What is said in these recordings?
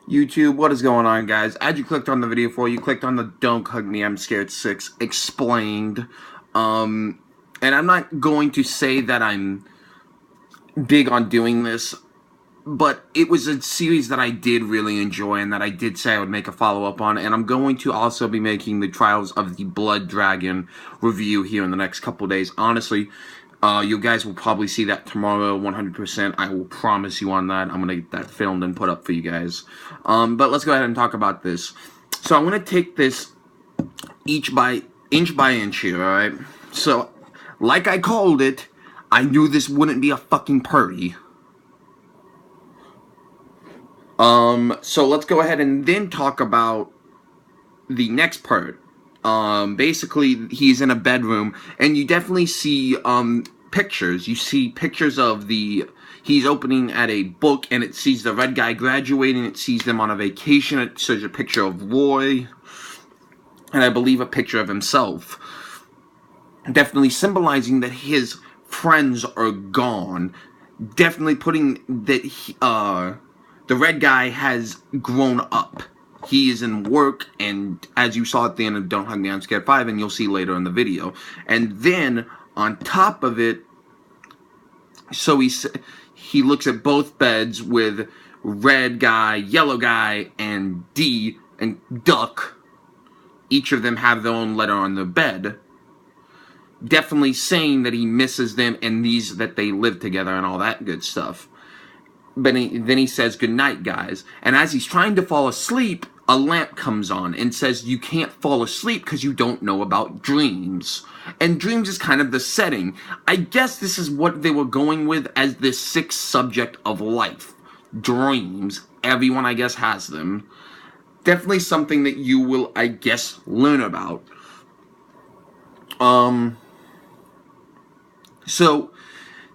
YouTube, what is going on, guys? As you clicked on the video for, you clicked on the Don't Hug Me, I'm Scared 6 explained. And I'm not going to say that I'm big on doing this, but it was a series that I did really enjoy and that I did say I would make a follow-up on, and I'm going to also be making the Trials of the Blood Dragon review here in the next couple days. Honestly, you guys will probably see that tomorrow, 100%. I will promise you on that. I'm going to get that filmed and put up for you guys. But let's go ahead and talk about this. So I'm going to take this inch by inch here, alright? So, like I called it, I knew this wouldn't be a fucking purdy. So let's go ahead and then talk about the next part. Basically, he's in a bedroom, and you definitely see, pictures. You see pictures of he's opening at a book, and it sees the red guy graduating, it sees them on a vacation, it shows a picture of Roy, and I believe a picture of himself. Definitely symbolizing that his friends are gone. Definitely putting that, the red guy has grown up. He is in work, and as you saw at the end of Don't Hug Me, I'm Scared 5, and you'll see later in the video. And then, on top of it, so he looks at both beds with red guy, yellow guy, and D, and Duck. Each of them have their own letter on their bed. Definitely saying that he misses them, and that they live together, and all that good stuff. But then he says, "Good night, guys." And as he's trying to fall asleep, a lamp comes on and says, "You can't fall asleep because you don't know about dreams." And dreams is kind of the setting. I guess this is what they were going with as the sixth subject of life. Dreams. Everyone, I guess, has them. Definitely something that you will, I guess, learn about. So,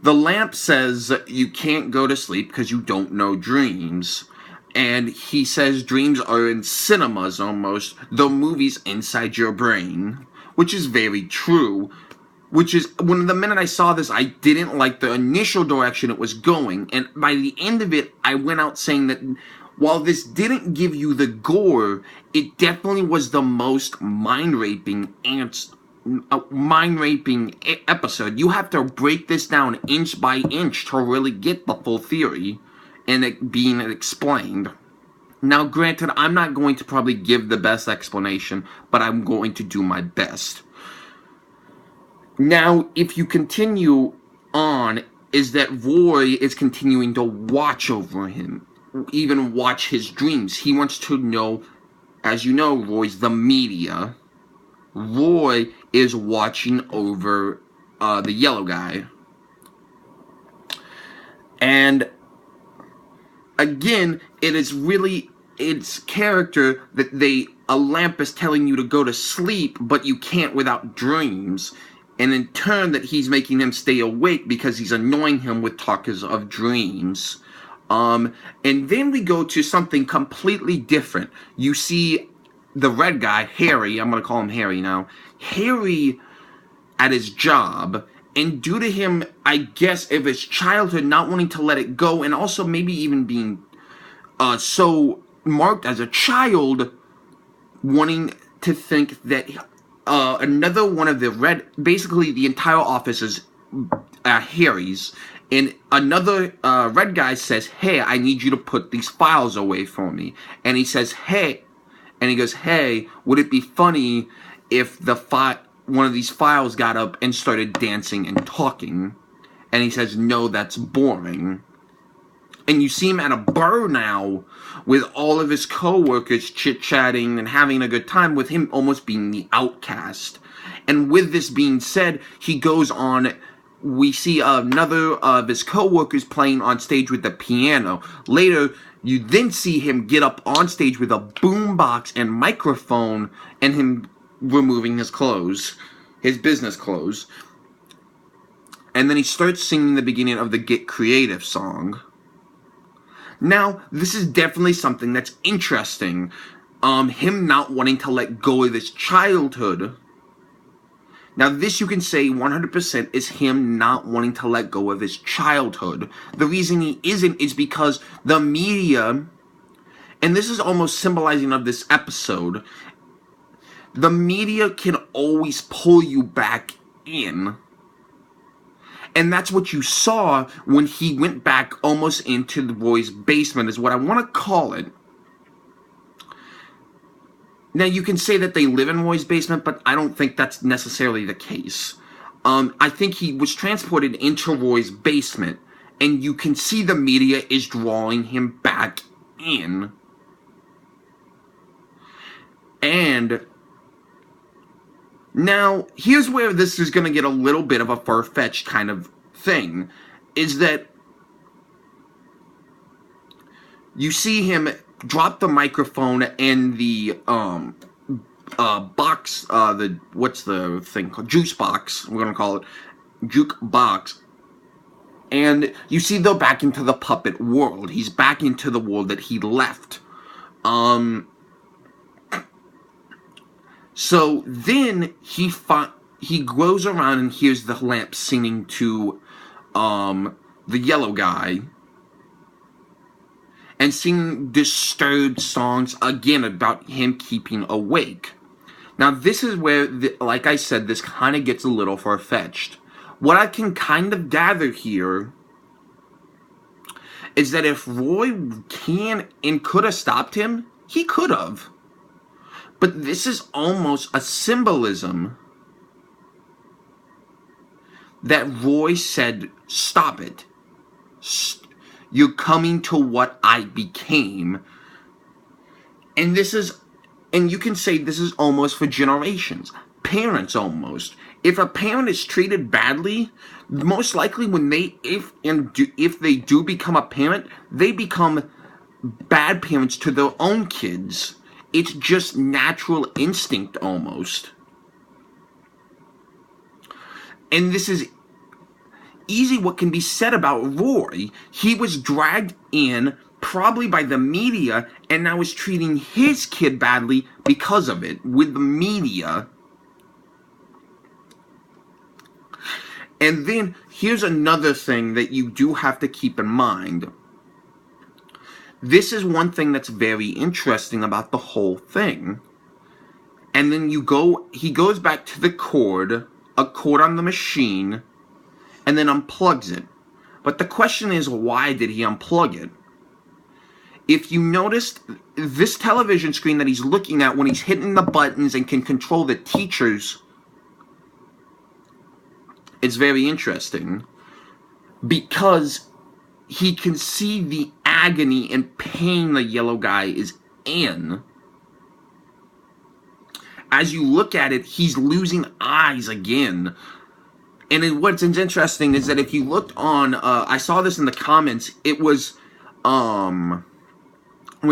the lamp says you can't go to sleep because you don't know dreams. And he says dreams are in cinemas almost, the movies inside your brain. Which is very true. Which is, when the minute I saw this, I didn't like the initial direction it was going. And by the end of it, I went out saying that while this didn't give you the gore, it definitely was the most mind-raping episode. You have to break this down inch by inch to really get the full theory and it being explained. Now, granted, I'm not going to probably give the best explanation, but I'm going to do my best. Now, if you continue on, is that Roy is continuing to watch over him, even watch his dreams. He wants to know, as you know, Roy's the media. Roy is watching over the yellow guy. And again, it is really its character that a lamp is telling you to go to sleep, but you can't without dreams. And in turn that he's making him stay awake because he's annoying him with talkers of dreams. And then we go to something completely different. You see the red guy, Harry, I'm going to call him Harry now, Harry at his job, and due to him, I guess, of his childhood not wanting to let it go, and also maybe even being so marked as a child, wanting to think that another one of basically the entire office is Harry's, and another red guy says, "Hey, I need you to put these files away for me." And he says, "Hey," and he goes, "Hey, would it be funny if one of these files got up and started dancing and talking?" And he says, "No, that's boring." And you see him at a bar now with all of his co-workers chit-chatting and having a good time, with him almost being the outcast. And with this being said, he goes on, we see another of his co-workers playing on stage with the piano. Later, you then see him get up on stage with a boombox and microphone, and him removing his clothes, his business clothes. And then he starts singing the beginning of the Get Creative song. Now, this is definitely something that's interesting. Him not wanting to let go of his childhood. Now, this you can say 100% is him not wanting to let go of his childhood. The reason he isn't is because the media and this is almost symbolizing of this episode, the media can always pull you back in. And that's what you saw when he went back almost into Roy's basement, is what I want to call it. Now, you can say that they live in Roy's basement, but I don't think that's necessarily the case. I think he was transported into Roy's basement, and you can see the media is drawing him back in. And now, here's where this is going to get a little bit of a far-fetched kind of thing, is that you see him drop the microphone and the box, what's the thing called? Juice box, we're gonna call it. Juke box. And you see, though, back into the puppet world. He's back into the world that he left. So then he goes around and hears the lamp singing to the yellow guy, and singing disturbed songs again about him keeping awake. Now, this is where, like I said, this kind of gets a little far-fetched. What I can kind of gather here is that if Roy can and could have stopped him, he could have. But this is almost a symbolism that Roy said, stop it. You're coming to what I became. And this is, and you can say this is almost for generations. Parents almost. If a parent is treated badly, most likely when they, if they do become a parent, they become bad parents to their own kids. It's just natural instinct almost. And this is easy what can be said about Roy. He was dragged in probably by the media and now is treating his kid badly because of it with the media. And then here's another thing that you do have to keep in mind. This is one thing that's very interesting about the whole thing. And then he goes back to the cord, a cord on the machine, and then unplugs it. But the question is, why did he unplug it? If you noticed, this television screen that he's looking at when he's hitting the buttons and can control the teachers, it's very interesting. Because he can see the agony and pain the yellow guy is in. As you look at it, he's losing eyes again. And what's interesting is that if you looked on, I saw this in the comments, it was, when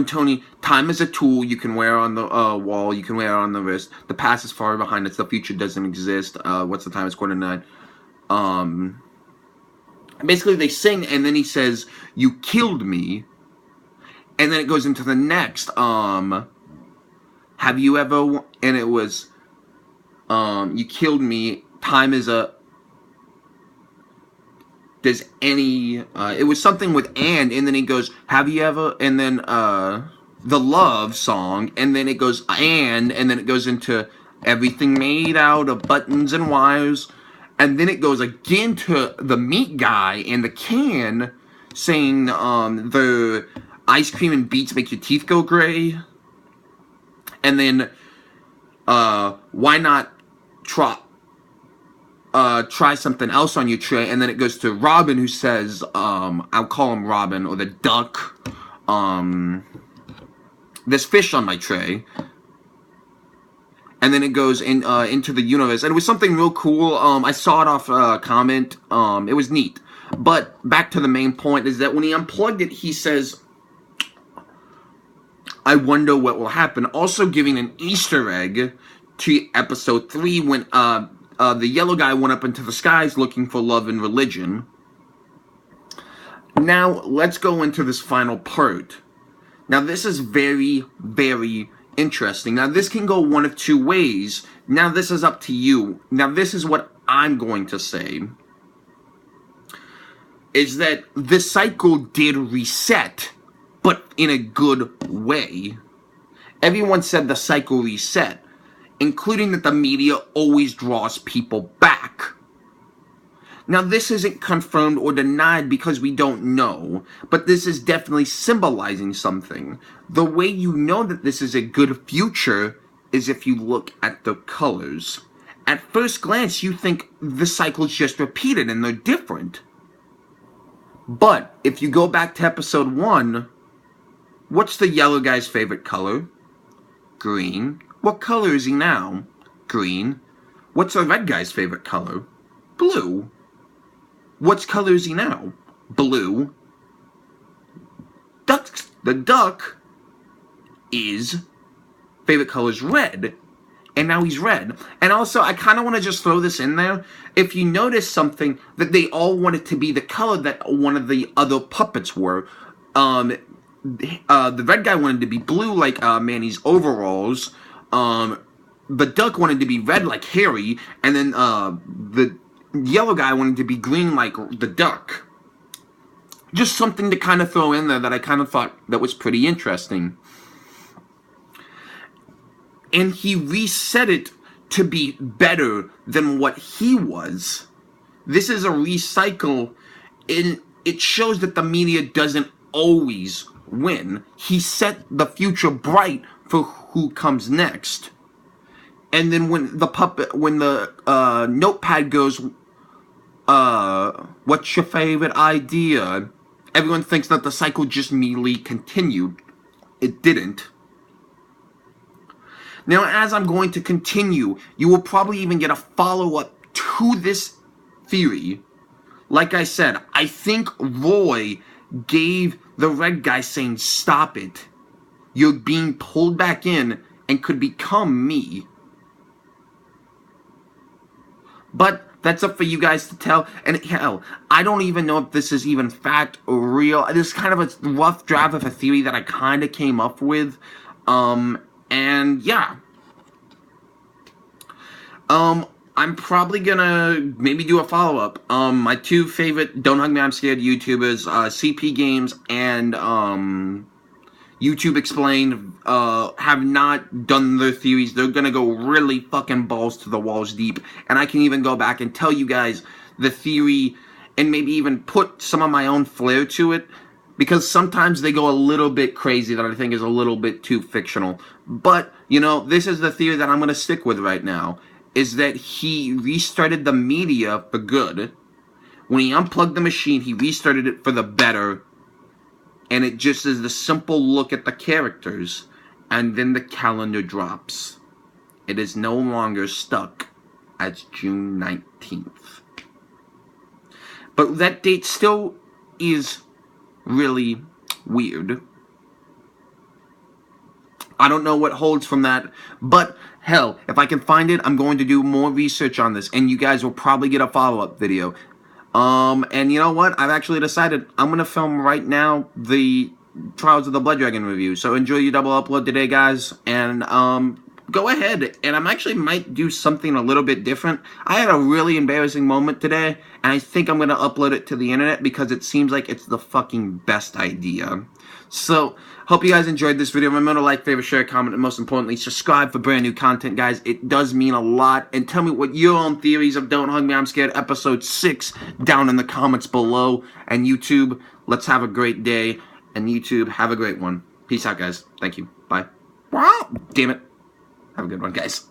Tony, time is a tool you can wear on the wall, you can wear on the wrist, the past is far behind us, the future doesn't exist, what's the time, it's 8:45. Basically they sing, and then he says, you killed me, and then it goes into the next, have you ever, and it was, you killed me, time is a, does any, it was something with and then he goes, have you ever, and then, the love song, and then it goes, and then it goes into everything made out of buttons and wires, and then it goes again to the meat guy and the can, saying, the ice cream and beets make your teeth go gray, and then, why not try something else on your tray, and then it goes to Robin, who says, I'll call him Robin, or the duck, there's fish on my tray, and then it goes into the universe, and it was something real cool. I saw it off a comment, it was neat, but back to the main point is that when he unplugged it, he says, I wonder what will happen, also giving an Easter egg to episode 3 when, the yellow guy went up into the skies looking for love and religion. Now, let's go into this final part. Now, this is very, very interesting. Now, this can go one of two ways. Now, this is up to you. Now, this is what I'm going to say. Is that the cycle did reset but in a good way. Everyone said the cycle reset, including that the media always draws people back. Now, this isn't confirmed or denied because we don't know, but this is definitely symbolizing something. The way you know that this is a good future is if you look at the colors. At first glance, you think the cycle's just repeated and they're different. But if you go back to episode 1, what's the yellow guy's favorite color? Green. What color is he now? Green. What's the red guy's favorite color? Blue. What color is he now? Blue. The duck is favorite color is red, and now he's red. And also, I kind of want to just throw this in there. If you notice something, that they all wanted to be the color that one of the other puppets were. The red guy wanted to be blue like Manny's overalls. The duck wanted to be red like Harry, and then the yellow guy wanted to be green like the duck. Just something to kind of throw in there that I kind of thought that was pretty interesting. And he reset it to be better than what he was. This is a recycle, and it shows that the media doesn't always win. He set the future bright for who comes next. And then when the notepad goes, what's your favorite idea? Everyone thinks that the cycle just immediately continued. It didn't. Now, as I'm going to continue, you will probably even get a follow-up to this theory. Like I said, I think Roy gave the red guy saying, "Stop it. You're being pulled back in and could become me." But that's up for you guys to tell. And hell, I don't even know if this is even fact or real. This is kind of a rough draft of a theory that I kind of came up with. And yeah. I'm probably gonna maybe do a follow-up. My two favorite Don't Hug Me, I'm Scared YouTubers, CP Games and YouTube Explained, have not done their theories. They're gonna go really fucking balls to the walls deep, and I can even go back and tell you guys the theory and maybe even put some of my own flair to it, because sometimes they go a little bit crazy that I think is a little bit too fictional. But, you know, this is the theory that I'm gonna stick with right now, is that he restarted the media for good. When he unplugged the machine, he restarted it for the better. And it just is the simple look at the characters, and then the calendar drops. It is no longer stuck as June 19th. But that date still is really weird. I don't know what holds from that, but hell, if I can find it, I'm going to do more research on this, and you guys will probably get a follow-up video. And you know what? I've actually decided I'm going to film right now the Trials of the Blood Dragon review. So enjoy your double upload today, guys. And, go ahead. And I'm actually might do something a little bit different. I had a really embarrassing moment today, and I think I'm going to upload it to the internet because it seems like it's the fucking best idea. So, hope you guys enjoyed this video. Remember to like, favorite, share, comment, and most importantly, subscribe for brand new content, guys. It does mean a lot. And tell me what your own theories of Don't Hug Me, I'm Scared episode 6 down in the comments below. And YouTube, let's have a great day. And YouTube, have a great one. Peace out, guys. Thank you. Bye. Wow. Damn it. Have a good one, guys.